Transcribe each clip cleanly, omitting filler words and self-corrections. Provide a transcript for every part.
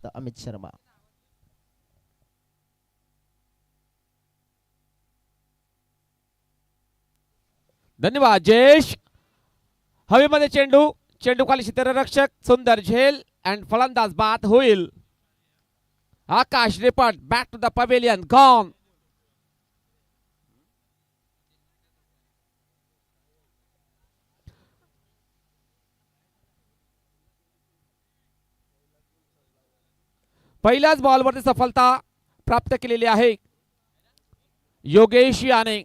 अमित शर्मा. धन्यवाद जयेश. हवेमध्ये चेंडू, चेंडू खाली क्षेत्ररक्षक सुंदर झेल अँड फलंदाज बाद होईल. Akash Ripat back to the pavilion gone. पहिल्याच बॉलवरती सफलता प्राप्त केलेली आहे योगेश याने.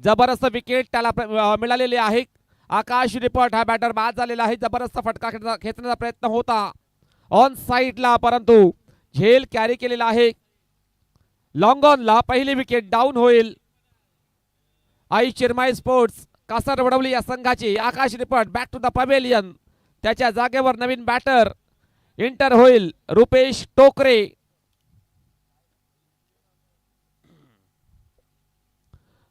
जबरदस्त विकेट त्याला मिळालेली आहे. आकाश रिपट हा बॅटर बाद झालेला आहे. जबरदस्त फटका खेचण्याचा प्रयत्न होता ऑन साइडला, परंतु झेल कॅरी केलेला आहे. लॉंग ऑनला पहिली विकेट डाऊन होईल. आई चिरमाई स्पोर्ट्स कासार वडवली या संघाची. Akash Ripat back to the pavilion. त्याच्या जागेवर नवीन बॅटर इंटर होईल रुपेश टोकरे.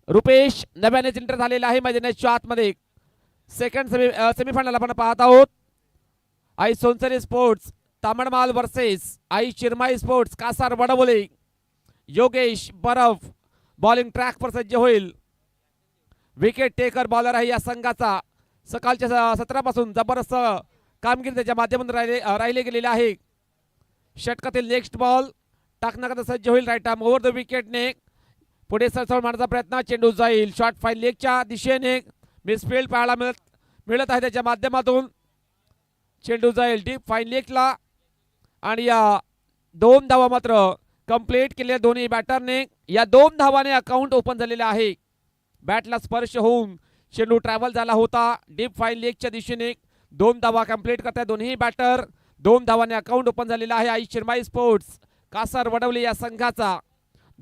रुपेश नव्यानेच इंटर झालेला आहे मैदानाच्या आतमध्ये. सेकंड सेमीफायनल आपण पाहत आहोत. Aai Sonsari sports Tamanmal versus Aai Chirmai sports Kasar Vadavale. Yogesh Baraf bowling track वर सज्ज होईल. विकेट टेकर बॉलर आहे या संघाचा. सकाळच्या सत्रापासून जबरदस्त कामगिरी त्याच्या माध्यमातून राहिले गेलेले आहे. षटकातील नेक्स्ट बॉल टाकण्याकरता सज्ज होईल. राईट आर्म ओव्हर द विकेटने पुढे सरसळ मारण्याचा प्रयत्न. चेंडू जाईल शॉर्ट फाईन लेगच्या दिशेने. मिसफील्ड पाहायला मिळत आहे त्याच्या माध्यमातून. चेंडू जाईल डीप फाईन लेगला आणि या 2 धावा मात्र कंप्लीट केल्या दोन्ही बॅटरने. या 2 धावाने अकाउंट ओपन झालेले आहे. बॅटला स्पर्श होऊन चेंडू ट्रॅव्हल झाला होता डीप फाईन लेगच्या दिशेने. 2 धावा कंप्लीट करताय दोन्ही बॅटर. 2 धावाने अकाउंट ओपन झालेला आहे आई चिरमाई स्पोर्ट्स कासार वडवली या संघाचा.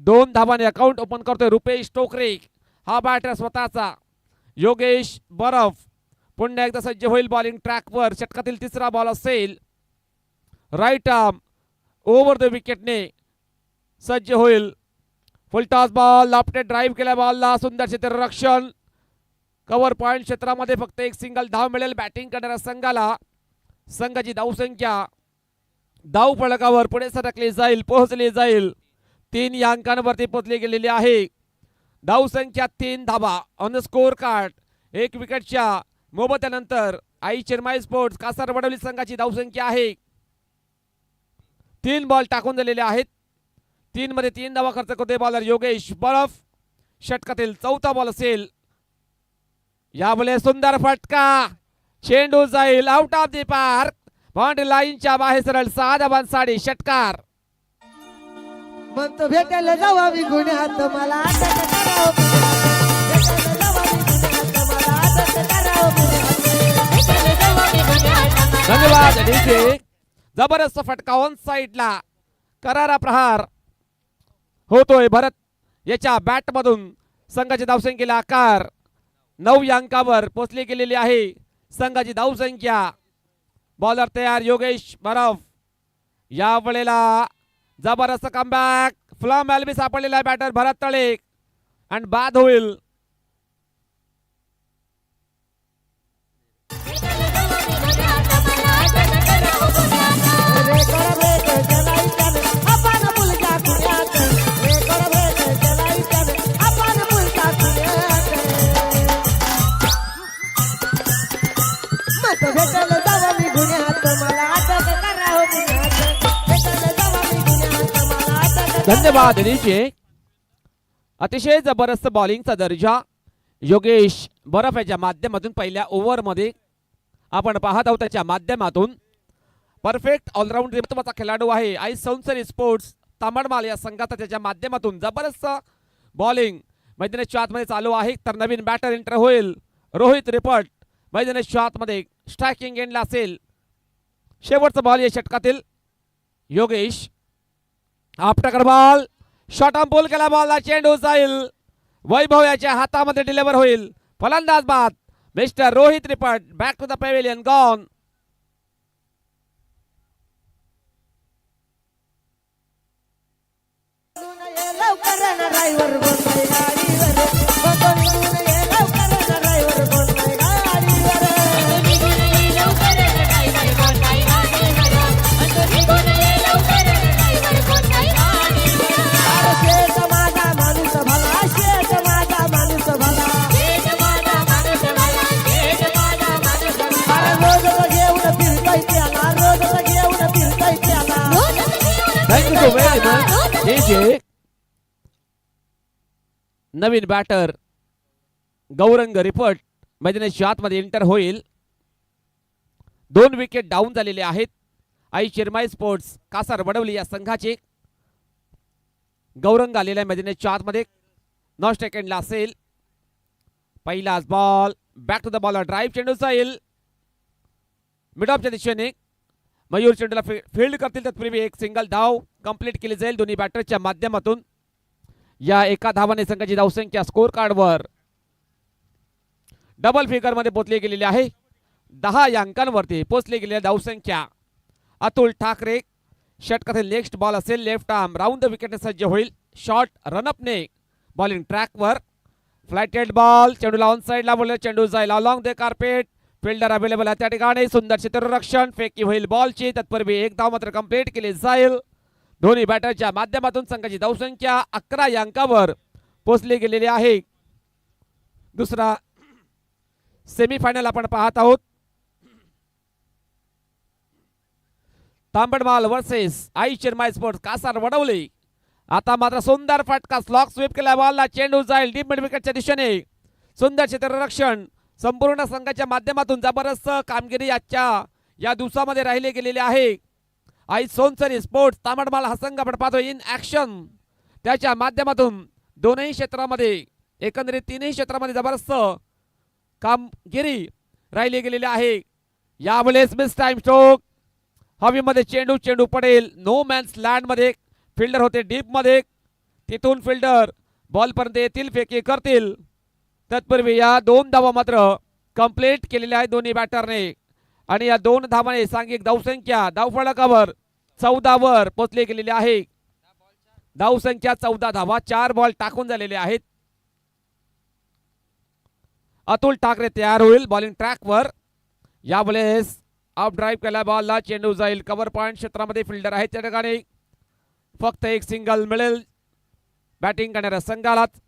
2 धावाने अकाउंट ओपन करतोय रुपेश टोकरे हा बॅटर स्वतःचा. योगेश बरफ पुन्हा एकदा सज्ज होईल बॉलिंग ट्रॅकवर. षटकातील तिसरा बॉल असेल. राईट आर्म ओव्हर द विकेटने सज्ज होईल. फुलटॉस बॉल लापटे ड्राईव्ह केल्या बॉलला. सुंदर क्षेत्ररक्षण. कव्हर पॉइंट क्षेत्रामध्ये फक्त एक सिंगल धाव मिळेल बॅटिंग करणाऱ्या संघाला. संघाची धावसंख्या धाव फलकावर पुढे सरकली जाईल, पोहोचली जाईल. 3 या अंकांवरती पोहोचली गेलेली आहे. धावसंख्या 3 धावा ऑन द स्कोर कार्ड. 1 विकेटच्या मोबदल्यानंतर आई चिरमाई स्पोर्ट्स कासार वडवली संघाची धावसंख्या आहे. 3 बॉल टाकून दिलेले आहेत. 3 मध्ये 3 धावा खर्च करतोय बॉलर योगेश बरफ. षटकातील 4था बॉल असेल. यामुळे सुंदर फटका. चेंडू जाईल out of the park. Boundary लाईनच्या बाहेर सरळ 6 धावांसाठी षटकार. म्हणतो भेटायला जावा मी गुन्ह्यात मला अटक करावं. धन्यवाद डीजे. जबरदस्त फटका ऑन साइडला. करारा प्रहार होतोय भरत याच्या बॅट मधून. संघाच्या धावसंख्येला आकार. 9 या अंकावर पोहोचली गेलेली आहे संघाची धावसंख्या. बॉलर तयार योगेश बरफ. या वेळेला जबरदस्त कमबॅक. फ्लॉम एल्बी सापडलेला आहे बॅटर भरत तळे आणि बाद होईल. धन्यवाद डीजे. अतिशय जबरदस्त बॉलिंगचा दर्जा योगेश बरफ याच्या माध्यमातून पहिल्या ओव्हरमध्ये आपण पाहत आहोत. त्याच्या माध्यमातून परफेक्ट ऑलराऊंड महत्त्वाचा खेळाडू आहे आई सोनसरी स्पोर्ट्स तामणमाल या संघाचा. त्याच्या माध्यमातून जबरदस्त बॉलिंग मैदानाच्या आतमध्ये चालू आहे. तर नवीन बॅटर एंटर होईल रोहित रिपट. मैदानाच्या आतमध्ये स्ट्रायकिंग एंडला असेल. शेवटचा बॉल या षटकातील. योगेश आपटाकर बॉल शॉर्ट ऑन पुल केला बॉलला. चेंडू जाईल वैभव याच्या हातामध्ये डिलिव्हर होईल. फलंदाज बाद मिस्टर रोहित रिपट. Back to the pavilion gone. Thank you very much जे नवीन बॅटर गौरंग रिपट मैदानाच्या आतमध्ये एंटर होईल. 2 विकेट डाऊन झालेले आहेत आई चिरमाई स्पोर्ट्स कासार वडवली या संघाचे. गौरंग आलेल्या मैदानाच्या आतमध्ये 9 सेकंडला असेल. पहिलाच ball back to the bowler drive चेंडू जाईल मिड ऑफच्या दिशेने. मयूर चेंडूला फील्ड करतील तत्पूर्वी एक सिंगल धाव कंप्लीट केली जाईल दोन्ही बॅटरच्या माध्यमातून. या एका धावाने संघाची धावसंख्या स्कोर कार्डवर डबल फिगर मध्ये पोहोचली गेलेली आहे. 10 या अंकांवरती पोहोचली गेलेली धावसंख्या. अतुल ठाकरे षटकातील नेक्स्ट बॉल असेल लेफ्ट आर्म राऊंड द विकेटने सज्ज होईल. शॉर्ट रनअपने बॉलिंग ट्रॅकवर फ्लायटेड बॉल चेंडूला ऑन साइडला बोलले चेंडू जाईल along the carpet. Fielder available आहे त्या ठिकाणी. सुंदर क्षेत्ररक्षण फेकी होईल बॉलची तत्पूर्वी एक धाव मात्र कंप्लीट केली जाईल. दोन्ही बॅटरच्या माध्यमातून संघाची धावसंख्या 11 या अंकावर पोहोचली गेलेली आहे. दुसरा सेमीफायनल आपण पाहत आहोत. Tambadmal versus Aai Chirmai sports Kasar Vadavali. आता मात्र सुंदर फटका स्लॉक स्वीप केला बॉलला चेंडू जाईल डीप मिड विकेटच्या दिशेने. सुंदर क्षेत्ररक्षण संपूर्ण संघाच्या माध्यमातून जबरदस्त कामगिरी आजच्या या दिवसामध्ये राहिले गेलेले आहे. आई सोनसरी स्पोर्ट्स तांबडमाल हा संघ आपण पाहतो इन ऍक्शन. त्याच्या माध्यमातून दोनही क्षेत्रामध्ये एकंदरीत तीनही क्षेत्रामध्ये जबरदस्त कामगिरी राहिली गेलेली आहे. यावेळेस मिस टाइम स्ट्रोक हवेमध्ये चेंडू पडेल नो मॅन्स लँड मध्ये. फिल्डर होते डीप मध्ये तिथून फिल्डर बॉल पर्यंत येतील फेकी करतील. तत्पूर्वी या 2 धावा मात्र कंप्लीट केलेल्या आहेत दोन्ही बॅटरने आणि या 2 धावाने सांघिक धावसंख्या धावफलकावर 14 वर पोहोचली गेलेली आहे. धावसंख्या 14 धावा 4 बॉल टाकून झालेले आहेत. अतुल ठाकरे तयार होईल बॉलिंग ट्रॅकवर. यावेळेस ऑफ ड्राईव्ह केला बॉलला चेंडू जाईल कव्हर पॉइंट क्षेत्रामध्ये फिल्डर आहेत त्या ठिकाणी. फक्त एक सिंगल मिळेल बॅटिंग करणाऱ्या संघालाच.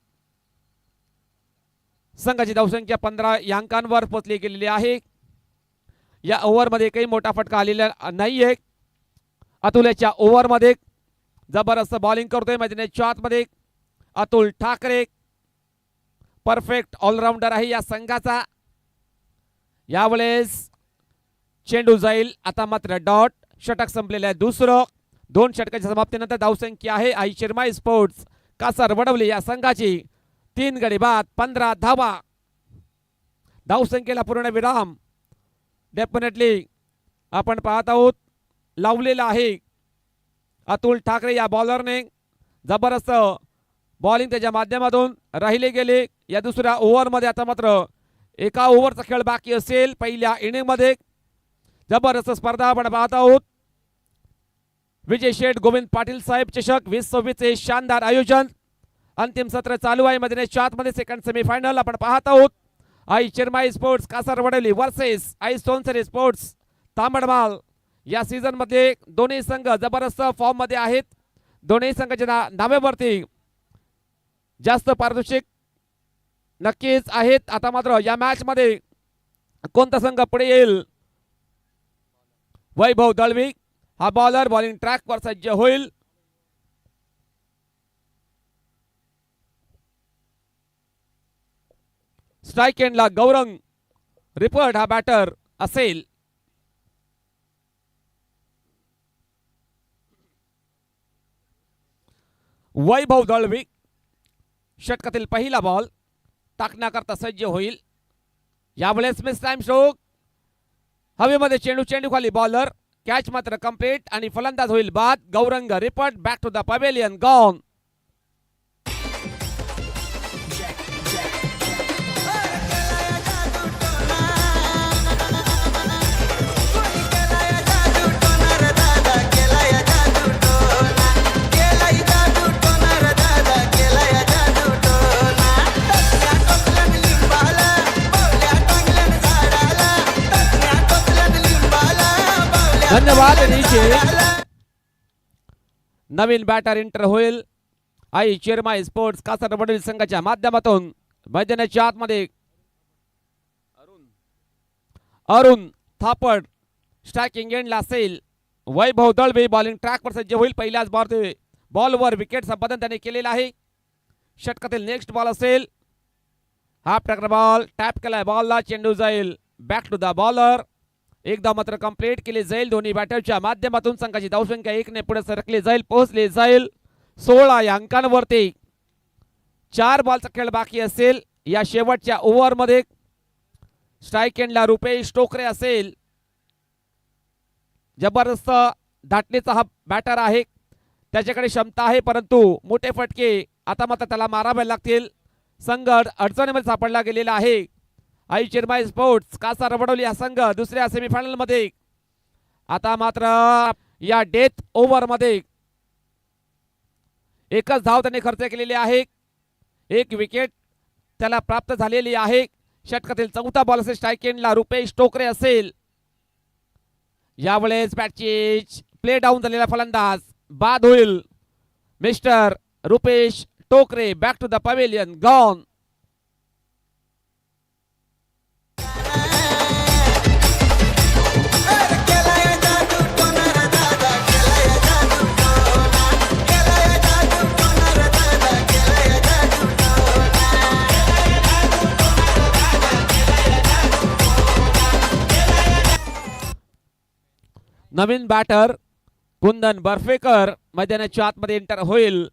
संघाची धावसंख्या 15 या अंकांवर पोहोचली गेलेली आहे. या ओव्हरमध्ये काही मोठा फटका आलेला नाहीये. अतुलच्या ओव्हरमध्ये जबरदस्त बॉलिंग करतोय मैदानाच्या आतमध्ये अतुल ठाकरे. परफेक्ट ऑलराऊंडर आहे या संघाचा. यावेळेस चेंडू जाईल आता मात्र डॉट. षटक संपलेलं आहे दुसरं. 2 षटकाच्या समाप्तीनंतर धावसंख्या आहे आई चिरमाई स्पोर्ट्स कासार वडवली या संघाची 3 गडी बाद 15 धावा. धावसंख्येला पूर्ण विराम डेफिनेटली आपण पाहत आहोत लावलेला आहे. अतुल ठाकरे या बॉलरने जबरदस्त बॉलिंग त्याच्या माध्यमातून राहिले गेले. या दुसऱ्या ओव्हरमध्ये आता मात्र एका ओव्हरचा खेळ बाकी असेल. पहिल्या इनिंगमध्ये जबरदस्त स्पर्धा आपण पाहत आहोत. विजय शेठ गोविंद पाटील साहेब चषक 2026 चे शानदार आयोजन. अंतिम सत्र चालू आहे मैदानाच्या आतमध्ये. सेकंड सेमीफायनल आपण पाहत आहोत. Aai Chirmai sports Kasar Vadavali versus Aai Sonsari sports Tambadmal. या सीझन मध्ये दोन्ही संघ जबरदस्त फॉर्म मध्ये आहेत. दोन्ही संघाच्या नावेवरती जास्त पारितोषिक नक्कीच आहेत. आता मात्र या मॅच मध्ये कोणता संघ पुढे येईल. वैभव दळवी हा बॉलर बॉलिंग ट्रॅकवर सज्ज होईल. स्ट्राइक एंडला गौरंग रिपट हा बॅटर असेल. वैभव दळवी षटकातील पहिला बॉल टाकण्याकरता सज्ज होईल. यावेळेस मिस टाइम स्ट्रोक हवेमध्ये चेंडू खाली बॉलर कॅच मात्र कंप्लीट आणि फलंदाज होईल बाद. गौरंग रिपट back to the pavilion gone. धन्यवाद. नवीन बॅटर एंटर होईल आई चिरमाई स्पोर्ट्स कासार वडवली संघाच्या माध्यमातून. मैदानाच्या आतमध्ये अरुण थापड स्ट्रायकिंग एंडला असेल. वैभव दळवे बॉलिंग ट्रॅकवर सज्ज होईल. पहिल्याच बॉलवर विकेट संपादन त्याने केलेलं आहे. षटकातील नेक्स्ट बॉल असेल. हा प्रकार बॉल टॅप केलाय बॉलला. चेंडू जाईल बॅक टू द बॉलर. एकदा मात्र कंप्लीट केली जाईल. दोन्ही बॅटरच्या माध्यमातून संघाची धावसंख्या 1 ने पुढे सरकली जाईल, पोहोचली जाईल 16 या अंकांवरती. 4 बॉलचा खेळ बाकी असेल. या शेवटच्या ओव्हरमध्ये स्ट्राईक एंडला रुपेश टोकरे असेल. जबरदस्त धाटणीचा हा बॅटर आहे, त्याच्याकडे क्षमता आहे, परंतु मोठे फटके आता मात्र त्याला मारावे लागतील. संघ अडचणीमध्ये सापडला गेलेला आहे. आई चिरमाई स्पोर्ट्स कासा रबडवली हा संघ दुसऱ्या सेमीफायनल मध्ये. आता मात्र या डेथ ओव्हर मध्ये एकच धाव त्याने खर्च केलेली आहे. 1 विकेट त्याला प्राप्त झालेली आहे. षटकातील चौथा बॉल असेल. स्ट्राईक एंडला रुपेश टोकरे असेल. यावेळेस बॅटची प्ले डाऊन झालेला फलंदाज बाद होईल. Mister Rupesh Tokare back to the pavilion gone. नवीन बॅटर कुंदन बर्फेकर मैदानाच्या आतमध्ये एंटर होईल.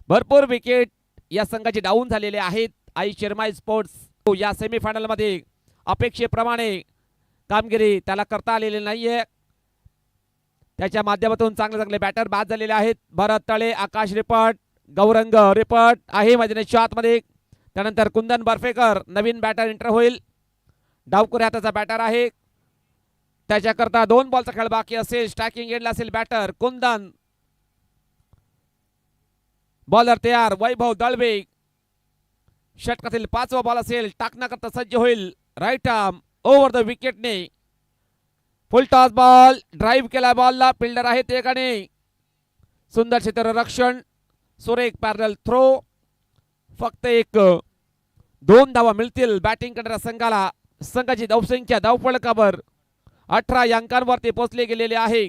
भरपूर विकेट या संघाचे डाऊन झालेले आहेत. आई चिरमाई स्पोर्ट्स या सेमीफायनल मध्ये अपेक्षेप्रमाणे कामगिरी त्याला करता आलेली नाहीये. त्याच्या माध्यमातून चांगले बॅटर बाद झालेले आहेत. भरत तळे, आकाश रिपट, गौरंग रिपट आहे मैदानाच्या आतमध्ये. त्यानंतर कुंदन बर्फेकर नवीन बॅटर एंटर होईल. डावकुरे हाताचा बॅटर आहे. त्याच्याकरता 2 बॉलचा खेळ बाकी असेल. स्ट्रायकिंग एंडला असेल बॅटर कुंदन. बॉलर तयार वैभव दळवे. षटकातील 5वा बॉल असेल. टाकण्याकरता सज्ज होईल. राईट आर्म ओव्हर द विकेटने. फुल टॉस बॉल ड्राईव्ह केला बॉलला. फिल्डर आहे ते एकाने. सुंदर क्षेत्ररक्षण. सुरेख पॅरल थ्रो. फक्त 2 धावा मिळतील बॅटिंग करणाऱ्या संघाला. संघाची धावसंख्या धावफलकावर 18 या अंकांवरती पोहोचले गेलेले आहे.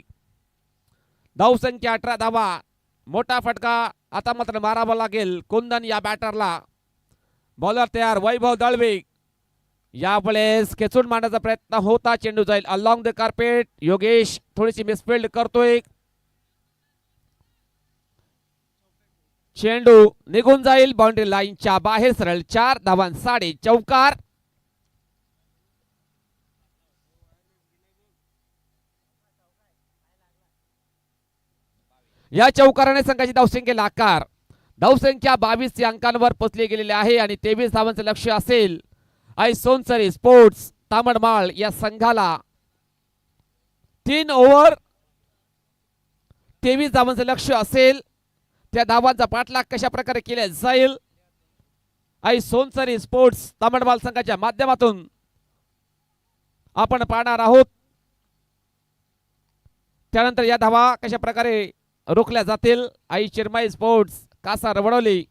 धावसंख्या 18 धावा. मोठा फटका आता मात्र मारावा लागेल कुंदन या बॅटरला. बॉलर तयार वैभव दळवे. यावेळेस खेचून मारण्याचा प्रयत्न होता. चेंडू जाईल अलॉंग द कार्पेट. योगेश थोडीशी मिसफिल्ड करतोय. चेंडू निघून जाईल बाउंड्री लाईनच्या बाहेर. सरळ 4 धावांसाठी चौकार. या चौकाराने संघाची धावसंख्येला आकार. धावसंख्या 22 या अंकांवर पोहोचली गेलेली आहे आणि 23 धावांचं लक्ष असेल आई सोनसरी स्पोर्ट्स तामडमाळ या संघाला. 3 ओव्हर 23 धावांचं लक्ष असेल. त्या धावांचा पाठलाग कशा प्रकारे केला जाईल आई सोनसरी स्पोर्ट्स तामडमाळ संघाच्या माध्यमातून आपण पाहणार आहोत. त्यानंतर या धावा कशा प्रकारे रोखल्या जातील. आई चिरमाई स्पोर्ट्स कासा रवडवली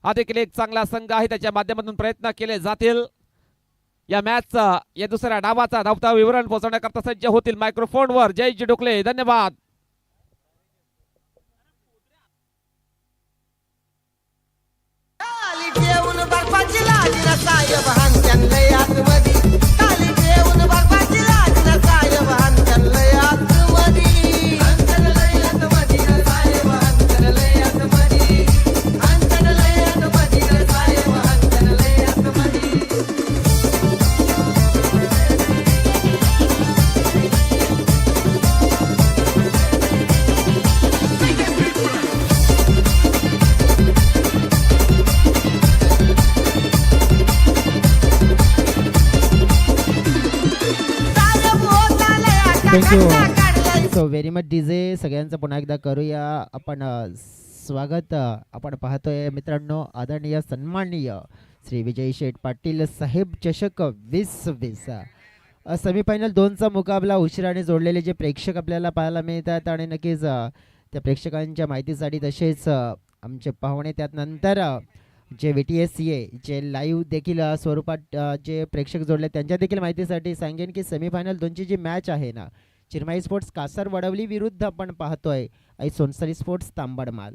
हा देखील एक चांगला संघ आहे. त्याच्या माध्यमातून प्रयत्न केले जातील. या मॅचचा या दुसऱ्या डावाचा धावता विवरण पोहोचवण्याकरता सज्ज होतील मायक्रोफोनवर जयजी डोकले. धन्यवाद. Thank you so very much DJ. सगळ्यांचं पुन्हा एकदा करूया आपण स्वागत. आपण पाहतोय मित्रांनो आदरणीय सन्माननीय श्री विजय शेठ पाटील साहेब चषक 2020 सेमीफायनल 2चा मुकाबला उशिराने जोडलेले जे प्रेक्षक आपल्याला पाहायला मिळतात आणि नक्कीच त्या प्रेक्षकांच्या माहितीसाठी तसेच आमचे पाहुणे त्यानंतर जे VTSA जे लाईव्ह देखील स्वरूपात जे प्रेक्षक जोडले त्यांच्या देखील माहितीसाठी सांगेन की सेमीफायनल 2ची जी मॅच आहे ना चिरमाई स्पोर्ट्स कासर वडवली विरुद्ध आपण पाहतोय आई सोनसरी स्पोर्ट्स तांबडमाल.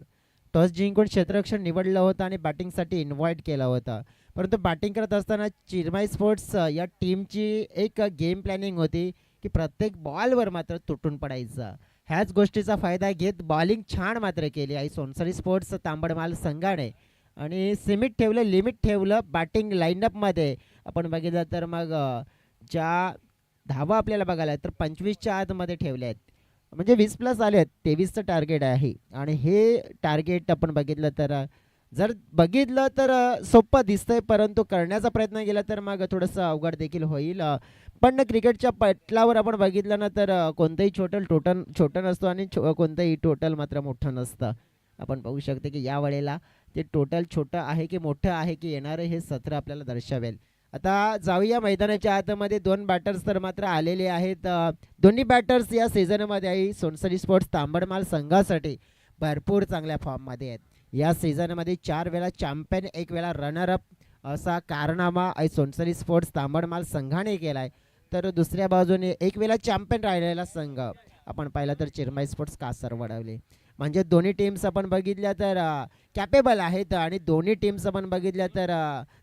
टॉस जिंकून क्षेत्ररक्षण निवडलं होतं आणि बॅटिंगसाठी इन्व्हाइट केलं होतं, परंतु बॅटिंग करत असताना चिरमाई स्पोर्ट्स या टीमची एक गेम प्लॅनिंग होती की प्रत्येक बॉलवर मात्र तुटून पडायचं. ह्याच गोष्टीचा फायदा घेत बॉलिंग छान मात्र केली आई सोनसरी स्पोर्ट्स तांबडमाल संघाने आणि सिमिट ठेवलं, लिमिट ठेवलं बॅटिंग लाईनअपमध्ये. आपण बघितलं तर मग ज्या धावा आपल्याला बघायला तर 25च्या आतमध्ये ठेवल्या आहेत, म्हणजे 20+ आले आहेत. 23चं टार्गेट आहे आणि हे टार्गेट आपण बघितलं तर जर बघितलं तर सोपं दिसतंय, परंतु करण्याचा प्रयत्न केला तर मग थोडंसं अवघड देखील होईल. पण क्रिकेटच्या पटलावर आपण बघितलं ना तर कोणतंही छोटं नसतो आणि कोणतंही टोटल मात्र मोठं नसतं. आपण पाहू शकतो की या वेळेला ते टोटल छोटं आहे की मोठं आहे की येणारं हे सत्र आपल्याला दर्शवेल. आता जाऊया मैदानाच्या आतमध्ये. 2 बॅटर्स तर मात्र आलेले आहेत. दोन्ही बॅटर्स या सीझनमध्ये आहे सोनसरी स्पोर्ट्स तांबडमाल संघासाठी भरपूर चांगल्या फॉर्ममध्ये आहेत. या सीझनमध्ये 4 वेळा चॅम्पियन, 1 वेळा रनरअप असा कारनामा आई सोनसरी स्पोर्ट्स तांबडमाल संघाने केला आहे. तर दुसऱ्या बाजूने 1 वेळा चॅम्पियन राहिलेला संघ आपण पाहिला तर चिरमाई स्पोर्ट्स कासर वडवले. म्हणजे दोन्ही टीम्स आपण बघितल्या तर कॅपेबल आहेत आणि दोन्ही टीम्स आपण बघितल्या तर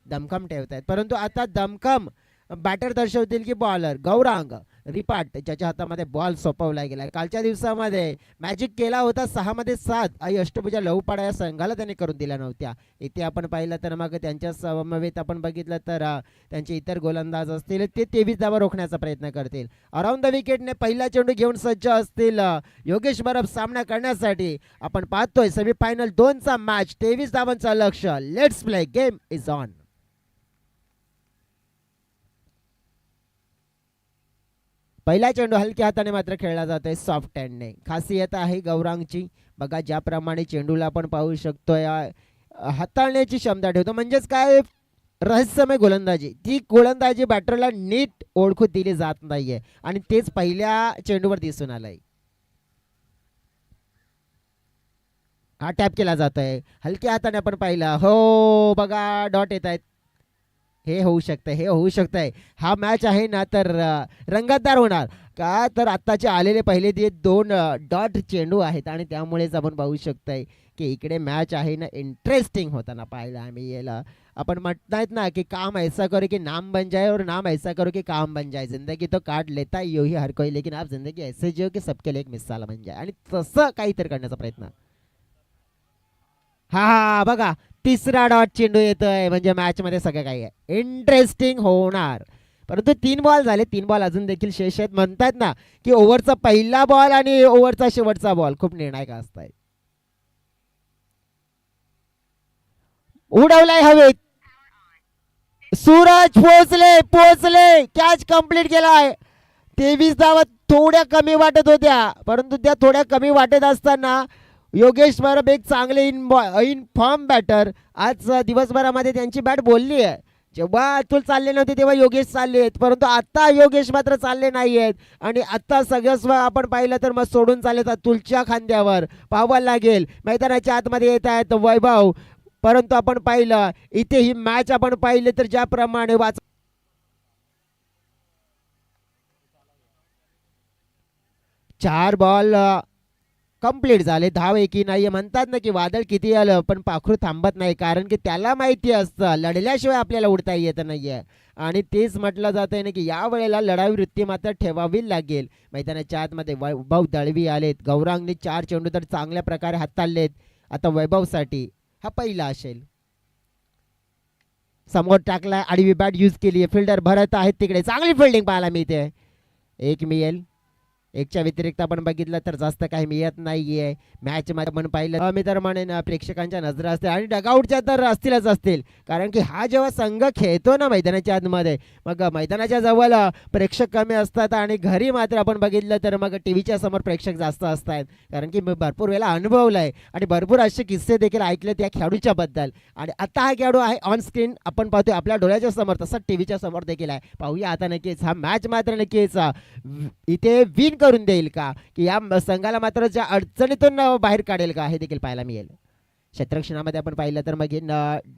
दमखम ठेवत आहेत. परंतु आता दमखम बॅटर दर्शवतील की बॉलर गौरांग रिपाट ज्याच्या हातामध्ये बॉल सोपवला गेला. कालच्या दिवसामध्ये मॅजिक केला होता, 6 मध्ये 7 आई अष्टभुजा लहूपाडा या संघाला त्यांनी करून दिल्या नव्हत्या. इथे आपण पाहिलं तर मग त्यांच्या समवेत आपण बघितलं तर त्यांचे इतर गोलंदाज असतील ते 23 धावा रोखण्याचा प्रयत्न करतील. अराउंड द विकेटने पहिला चेंडू घेऊन सज्ज असतील योगेश बरब सामना करण्यासाठी. आपण पाहतोय सेमीफायनल 2चा मॅच, 23 धावांचा लक्ष. Let's play, game is on. पहिला चेंडू हलक्या हाताने मात्र खेळला जातोय, सॉफ्ट हँडने. खासियत आहे गौरांगची. बघा ज्याप्रमाणे चेंडूला आपण पाहू शकतोय हाताळण्याची क्षमता ठेवतो, म्हणजेच काय रहस्यमय गोलंदाजी. ती गोलंदाजी बॅटरला नीट ओळखू दिली जात नाहीये आणि तेच पहिल्या चेंडूवर दिसून आलंय. हा टॅप केला जातोय हलक्या हाताने. आपण पाहिलं हो, बघा डॉट येत आहेत. हे होऊ शकतंय. हा मॅच आहे ना तर रंगतदार होणार का, तर आत्ताचे आलेले पहिले ते 2 डॉट चेंडू आहेत आणि त्यामुळेच आपण पाहू शकतोय की इकडे मॅच आहे ना इंटरेस्टिंग होताना पाहिलं आम्ही. याला आपण म्हणत ना की काम ऐसा करो की नाम बन जाए और नाम ऐसा करो की काम बन जाए. जिंदगी तो काट लेता यो ही हर कोई, लेकिन आप जिंदगी ऐसे जियो की सबके लिए एक मिसाल बन जाए. आणि तसं काहीतरी करण्याचा प्रयत्न. हा बघा तिसरा डॉट चेंडू येतोय, म्हणजे मॅच मध्ये सगळं काही आहे इंटरेस्टिंग होणार. परंतु 3 बॉल झाले, 3 बॉल अजून देखील शेष आहेत. म्हणतात ना की ओव्हरचा पहिला बॉल आणि ओव्हरचा शेवटचा बॉल खूप निर्णायक असतात. उडवलाय हवेत, सूरज पोहोचले, कॅच कंप्लीट केलाय. 23 धावा थोड्या कमी वाटत होत्या, परंतु त्या थोड्या कमी वाटत असताना योगेश बरब एक चांगले इन फॉर्म बॅटर. आज दिवसभरामध्ये त्यांची बॅट बोलली आहे. जेव्हा अतुल चालले नव्हते तेव्हा योगेश चालले आहेत, परंतु आता योगेश मात्र चालले नाही आहेत आणि आता सगळंच आपण पाहिलं तर मग सोडून चाललेत अतुलच्या खांद्यावर. पाहावं लागेल मैदानाच्या आतमध्ये येत आहेत वैभव. परंतु आपण पाहिलं इथे ही मॅच आपण पाहिली तर ज्याप्रमाणे 4 बॉल कंप्लीट झाले, धाव एकी नाही. म्हणतात ना की वादळ किती आलं पण पाखरू थांबत नाही, कारण की त्याला माहिती असतं लढल्याशिवाय आपल्याला उडता येत नाहीये. आणि तेच म्हटलं जात आहे ना की या वेळेला लढाई वृत्ती मात्र ठेवावी लागेल. मैदानाच्या आतमध्ये वैभव दळवी आलेत. गौरांगने 4 चेंडू तर चांगल्या प्रकारे हाताळलेत. आता वैभवसाठी हा पहिला असेल. समोर टाकला, आडवी बॅट यूज केली, फिल्डर भरत आहेत तिकडे. चांगली फिल्डिंग पाहायला मिळते. 1 मिळेल. 1च्या व्यतिरिक्त आपण बघितलं तर जास्त काही मिळत नाहीये. मॅच मध्ये आपण पाहिलं मी तर म्हणेन प्रेक्षकांच्या नजरा असतील आणि डगआउटच्या तर असतील, कारण की हा जेव्हा संघ खेळतो ना मैदानाच्या आतमध्ये, मग मैदानाच्या जवळ प्रेक्षक कमी असतात आणि घरी मात्र आपण बघितलं तर मग टीव्हीच्या समोर प्रेक्षक जास्त असतात. कारण की मी भरपूर वेळा अनुभवलाय आणि भरपूर असे किस्से देखील ऐकले त्या खेळाडूच्या बद्दल. आणि आता हा खेळाडू आहे ऑन स्क्रीन, आपण पाहतोय आपल्या डोळ्याच्या समोर, तसं टीव्हीच्या समोर देखील आहे. पाहूया आता नक्कीच हा मॅच मात्र नक्कीच इथे विन करून देईल का, की या संघाला मात्र ज्या अडचणीतून बाहेर काढेल का, हे देखील पाहायला मिळेल. क्षेत्ररक्षणामध्ये आपण पाहिलं तर मग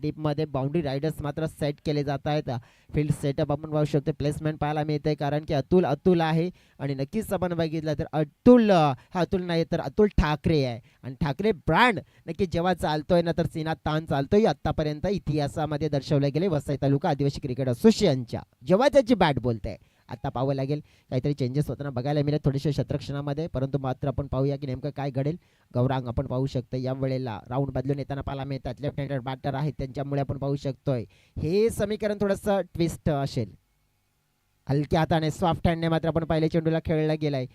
डीपमध्ये बाउंड्री रायडर्स मात्र सेट केले जात आहेत. फील्ड सेटअप आपण पाहू शकतो, प्लेसमेंट पाहायला मिळते कारण की अतुल आहे आणि नक्कीच आपण बघितलं तर अतुल नाही तर अतुल ठाकरे आहे आणि ठाकरे ब्रँड नक्की जेव्हा चालतोय ना तर सीना ताण चालतोय आतापर्यंत इतिहासामध्ये दर्शवले गेले वसई तालुका आदिवासी क्रिकेट असोसिएशनच्या जेव्हा त्याची बॅट बोलते. आता पाहावं लागेल काहीतरी चेंजेस होताना बघायला मिळेल थोडेसे क्षेत्ररक्षणामध्ये, परंतु मात्र आपण पाहूया की नेमकं काय घडेल. गौरांग आपण पाहू शकतो या वेळेला राऊंड बदलून येताना पाहायला मिळतात. लेफ्ट हँडेड बॅटर आहेत त्यांच्यामुळे आपण पाहू शकतोय हे समीकरण थोडंसं ट्विस्ट असेल. हलक्या हाताने सॉफ्ट हँडने मात्र आपण पाहिले चेंडूला खेळला गेलाय.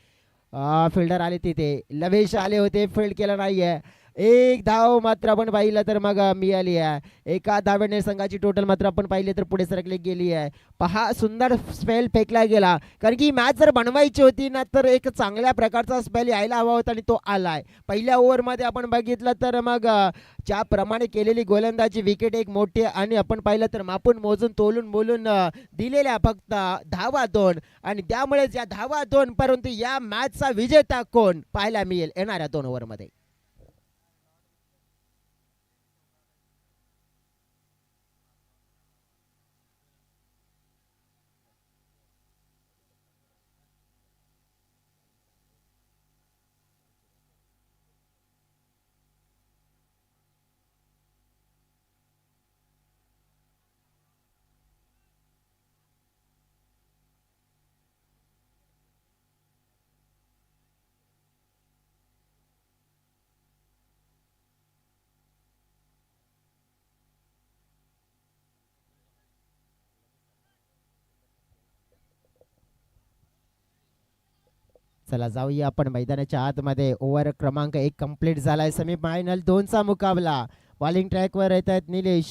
फिल्डर आले तिथे, लवेश आले होते, फील्ड केलं नाहीये. एक धाव मात्र आपण पाहिलं तर मग मिळाली आहे. एका धावेने संघाची टोटल मात्र आपण पाहिले तर पुढे सरकली गेली आहे. पहा सुंदर स्पेल फेकला गेला कारण की मॅच जर बनवायची होती ना तर एक चांगल्या प्रकारचा स्पेल यायला हवा होता आणि तो आलाय. पहिल्या ओव्हरमध्ये आपण बघितलं तर मग ज्याप्रमाणे केलेली गोलंदाजी विकेट एक मोठी आणि आपण पाहिलं तर मापून मोजून तोलून बोलून दिलेल्या फक्त धावा 2 आणि त्यामुळे या धावा 2 परंतु या मॅचचा विजेता कोण पाहायला मिळेल येणाऱ्या 2 ओव्हरमध्ये. चला जाऊया आपण मैदानाच्या आतमध्ये. ओव्हर क्रमांक 1 कंप्लीट झालाय. सेमीफायनल 2चा मुकाबला. बॉलिंग ट्रॅकवर येत आहेत निलेश.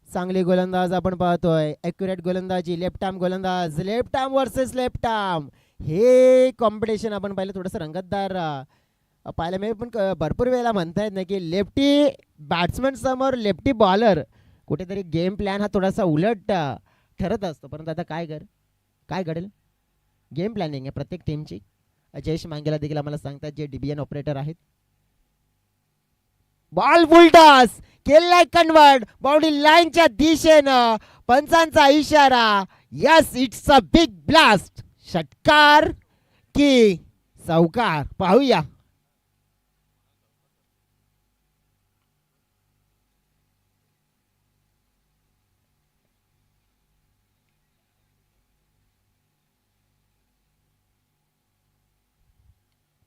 चांगली गोलंदाज आपण पाहतोय, ॲक्युरेट गोलंदाजी, लेफ्ट आर्म गोलंदाज, left arm versus left arm. हे कॉम्पिटिशन आपण पाहिलं थोडंसं रंगतदार पाहायला मिळेल, पण भरपूर वेळेला म्हणतायत ना की लेफ्टी बॅट्समन समोर लेफ्टी बॉलर कुठेतरी गेम प्लॅन हा थोडासा उलट ठरत असतो. परंतु आता काय घडेल गेम प्लॅनिंग आहे प्रत्येक टीमची. जयेश मांगेला देखील आम्हाला सांगतात जे डीबीएन ऑपरेटर आहेत. बॉल फुलटॉस केलाय कन्वर्ट बाउंड्री लाईनच्या दिशेनं. पंचांचा इशारा. Yes it's a big blast. षटकार की चौकार पाहूया.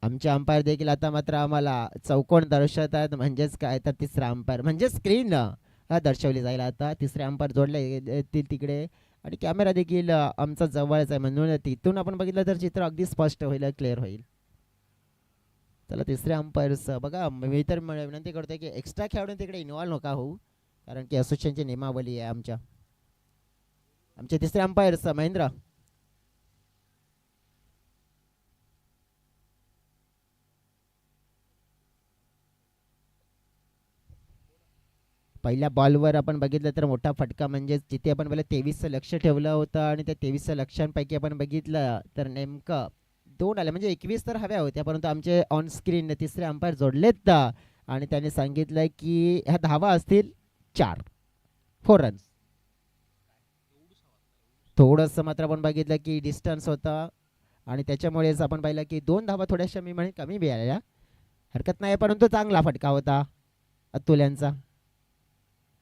आमचे अंपायर देखील आता मात्र आम्हाला चौकोन दर्शवतात, म्हणजेच काय तर तिसरा अंपायर म्हणजे स्क्रीन दर्शवली जाईल. आता तिसरे अंपायर जोडले येतील तिकडे आणि कॅमेरा देखील आमचा जवळच आहे म्हणून तिथून आपण बघितलं तर चित्र अगदी स्पष्ट होईल, क्लिअर होईल. त्याला तिसरे अंपायर्स बघा, मी तर विनंती करतोय की एक्स्ट्रा खेळाडू तिकडे इन्व्हॉल्व नका होऊ कारण की असोसिएशनची नियमावली आहे. आमचे तिसरे अंपायर्स महेंद्र. पहिल्या बॉलवर आपण बघितलं तर मोठा फटका, म्हणजे जिथे आपण पहिलं 23चं लक्ष ठेवलं होतं आणि त्या 23 लक्षांपैकी आपण बघितलं तर नेमकं 2 आले, म्हणजे 21 तर हव्या होत्या परंतु आमचे ऑन स्क्रीन तिसरे अंपायर जोडलेत आणि त्याने सांगितलंय की ह्या धावा असतील 4 रन्स. थोडंसं मात्र आपण बघितलं की डिस्टन्स होता आणि त्याच्यामुळेच आपण पाहिलं की 2 धावा थोड्याशा मी म्हणे कमी मिळाल्या, हरकत नाही, परंतु चांगला फटका होता अतुल यांचा.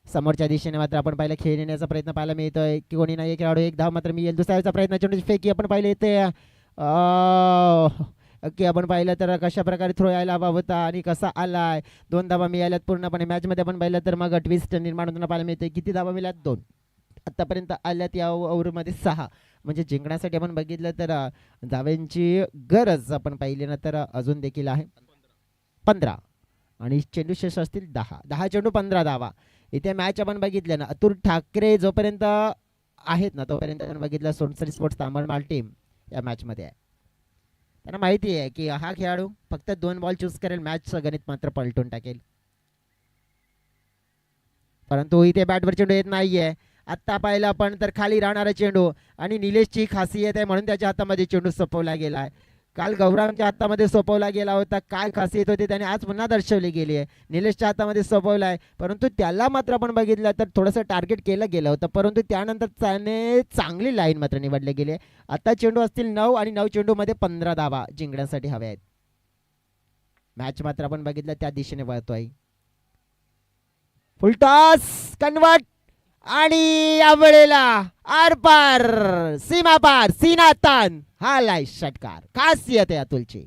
समोरच्या दिशेने मात्र आपण पाहिलं खेळ नेण्याचा प्रयत्न पाहायला मिळतोय की कोणी नाही, खेळाडू एक धाव मात्र मिळेल. दुसऱ्याचा प्रयत्न चेंडूची फेकी आपण पाहिले येते की आपण पाहिलं तर कशा प्रकारे थ्रो यायला हवा होता आणि कसा आलाय. 2 धावा मिळाल्यात पूर्णपणे मॅचमध्ये. आपण पाहिलं तर मग ट्विस्ट निर्माण होताना पाहायला मिळते. किती धावा मिळाल्यात? 2 आतापर्यंत आल्यात या ओव्हरमध्ये 6, म्हणजे जिंकण्यासाठी आपण बघितलं तर धाव्यांची गरज आपण पाहिली ना तर अजून देखील आहे 15 आणि चेंडू शेष असतील 10 चेंडू 15 धावा. इथे मॅच आपण बघितलं ना अतुल ठाकरे जोपर्यंत आहेत ना तोपर्यंत आपण बघितलं सोनसरी स्पोर्ट्स तांबडमाल टीम या मॅचमध्ये आहे. त्यांना माहिती आहे की हा खेळाडू फक्त 2 बॉल चूज करेल, मॅचचं गणित मात्र पलटून टाकेल. परंतु इथे बॅटवर चेंडू येत नाहीये. आत्ता पाहिलं आपण तर खाली राहणारा चेंडू आणि निलेशची खासियत आहे म्हणून त्याच्या हातामध्ये चेंडू सोपवला गेला आहे. काल गौरामच्या हातामध्ये सोपवला गेला होता, काय खासियत होती त्याने आज पुन्हा दर्शवली गेली आहे. निलेशच्या हातामध्ये सोपवला आहे, परंतु त्याला मात्र आपण बघितलं तर थोडंसं टार्गेट केलं गेलं होतं, परंतु त्यानंतर त्याने चांगली लाईन मात्र निवडली गेली आहे. आता चेंडू असतील 9 आणि 9 चेंडूमध्ये 15 धावा जिंकण्यासाठी हव्या आहेत. मॅच मात्र आपण बघितलं त्या दिशेने वळतोय. फुलटॉस कन्वर्ट आणि या वेळेला आरपार सीमा पार सीना तान हा लाय षटकार खासियत आहे अतुलची.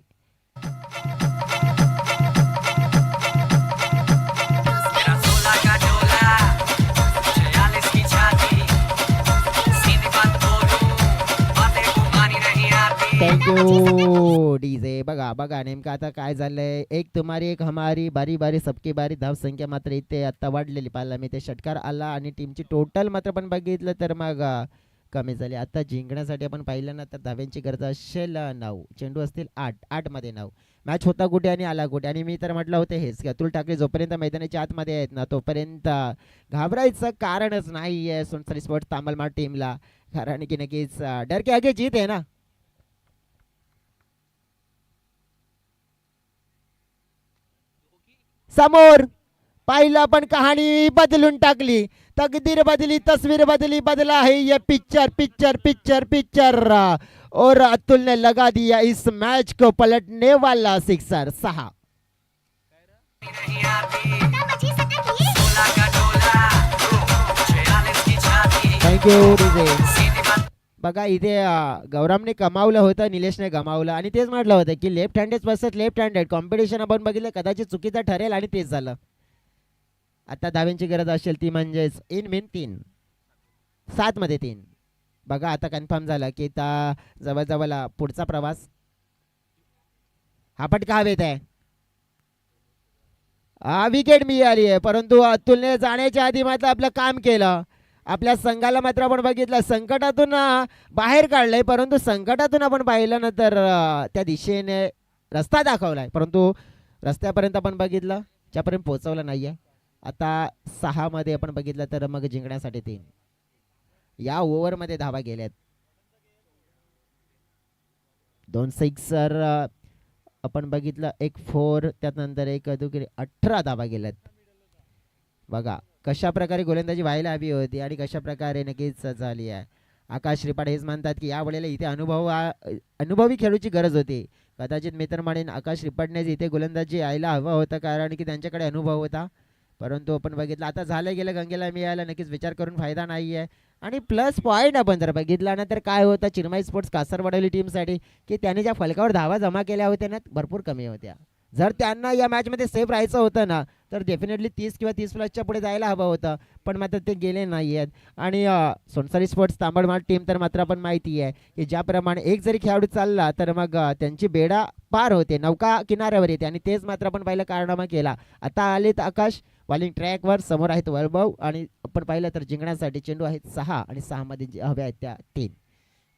Thank you DJ. बघा बघा नेमकं आता काय झालंय, एक तुम्हारी एक हमारी, बारी बारी सबकी बारी. धाव संख्या मात्र इथे आता वाढलेली पाहायला मी ते षटकार आला आणि टीमची टोटल मात्र पण बघितलं तर मग कमी झाली. आता जिंकण्यासाठी आपण पाहिलं ना तर धाव्यांची गरज असेल 9, चेंडू असतील 8 मध्ये 9. मॅच होता कुठे आणि आला कुठे, आणि मी तर म्हटलं होतं हेच की अतुल ठाकरे जोपर्यंत मैदानाच्या आतमध्ये आहेत ना तोपर्यंत घाबरायचं कारणच नाही आहे सोनसरी स्पोर्ट्स तांबलमाड टीमला, कारण की नक्कीच डर के आगे जीत आहे ना. समोर पाहिलं पण कहाणी बदलून टाकली, तकदीर बदली, तस्वीर बदली, बदला है ये पिक्चर पिक्चर पिक्चर पिक्चर. और अतुल ने लगा दिया इस मैच को पलटने वाला सिक्सर. 6. थँक्यू. बघा इथे गौरवने कमावलं होतं, निलेशने गमावलं, आणि तेच म्हटलं होतं की left handed versus left handed competition आपण बघितलं कदाचित चुकीचं ठरेल आणि तेच झालं. आता धाव्यांची गरज असेल ती म्हणजेच इन मीन 3, 7 मध्ये 3. बघा आता कन्फर्म झालं की आता जवळजवळ पुढचा प्रवास हा पटका हवेत आहे. विकेट मिळाली आहे, परंतु अतुलने जाण्याच्या आधी मात्र आपलं काम केलं. आपल्या संघाला मात्र आपण बघितलं संकटातून बाहेर काढलंय, परंतु संकटातून आपण पाहिलं ना तर त्या दिशेने रस्ता दाखवलाय, परंतु रस्त्यापर्यंत आपण बघितलं ज्यापर्यंत पोहोचवलं नाहीये. आता 6 मध्ये आपण बघितलं तर मग जिंकण्यासाठी 3. या ओव्हरमध्ये धावा गेल्यात 2 सिक्सर आपण बघितलं, एक 4, त्यानंतर एक दुसरी 18 धावा गेल्यात. बघा कशा प्रकारे गोलंदाजी व्हायला हवी होती आणि कशा प्रकारे नक्कीच झाली आहे. आकाश रिपाड हेच म्हणतात की या वेळेला इथे अनुभवी खेळूची गरज होती. कदाचित मित्र म्हणेन आकाश रिपाडनेच इथे गोलंदाजी यायला हवं होतं, कारण की त्यांच्याकडे अनुभव होता, परंतु आपण बघितलं आता झालं गेलं गंगेला मिळायला नक्कीच विचार करून फायदा नाही आहे. आणि प्लस पॉईंट आपण जर बघितला ना तर काय होतं चिरमाई स्पोर्ट्स कासरवाडवली टीमसाठी की त्यांनी ज्या फलकावर धावा जमा केल्या होत्या ना भरपूर कमी होत्या. जर त्यांना या मॅचमध्ये सेफ राहायचं होतं ना तर डेफिनेटली 30 किंवा 30+ पुढे जायला हवं होतं, पण मात्र ते गेले नाही आहेत. आणि सोनसरी स्पोर्ट्स तांबडमाड टीम तर मात्र आपण माहिती आहे की ज्याप्रमाणे एक जरी खेळाडू चालला तर मग त्यांची बेडा पार होते, नौका किनाऱ्यावर येते, आणि तेच मात्र आपण पहिलं कारनामा केला. आता आलेत आकाश बॉलिंग ट्रॅकवर, समोर आहेत वैभव, आणि आपण पाहिलं तर जिंकण्यासाठी चेंडू आहेत 6 आणि 6 मध्ये हव्या आहेत त्या 3.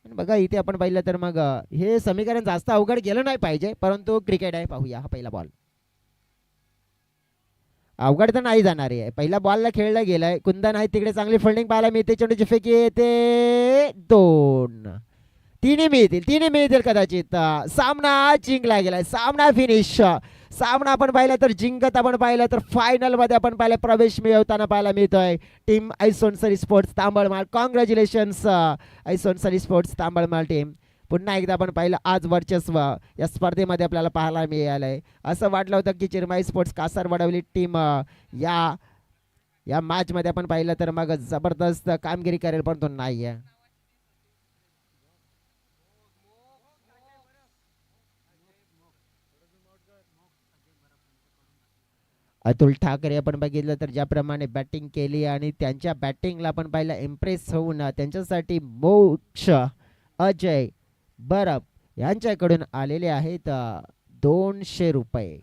बघा इथे आपण पाहिलं तर मग हे समीकरण जास्त अवघड गेलं नाही पाहिजे, परंतु क्रिकेट आहे. पाहूया हा पहिला बॉल. अवघड तर नाही जाणार आहे, पहिल्या बॉलला खेळला गेलाय, कुंदन आहे तिकडे, चांगली फिल्डिंग पाहायला मिळते, चेंडूची फेकी येते 2. 3 मिळतील कदाचित. सामना जिंकला गेलाय, सामना फिनिश. सामना आपण पाहिला तर जिंकत आपण पाहिलं तर फायनल मध्ये आपण पाहिलं प्रवेश मिळवताना पाहायला मिळतोय team Sonsari sports Tambadmal. Congratulations Sonsari sports Tambadmal team. पुन्हा एकदा आपण पाहिलं आज वर्चस्व या स्पर्धेमध्ये आपल्याला पाहायला मिळालंय. असं वाटलं होतं की चिरमाई स्पोर्ट्स कासारवडवली टीम या मॅच मध्ये आपण पाहिलं तर मग जबरदस्त कामगिरी करेल, पण तो नाही आहे. अतुल ठाकरे आपण बघितलं तर ज्याप्रमाणे बॅटिंग केली आणि त्यांच्या बॅटिंगला आपण पाहिलं इम्प्रेस होऊन त्यांच्यासाठी मोक्ष अजय बरफ यांच्याकडून आलेले आहेत 200 रुपये.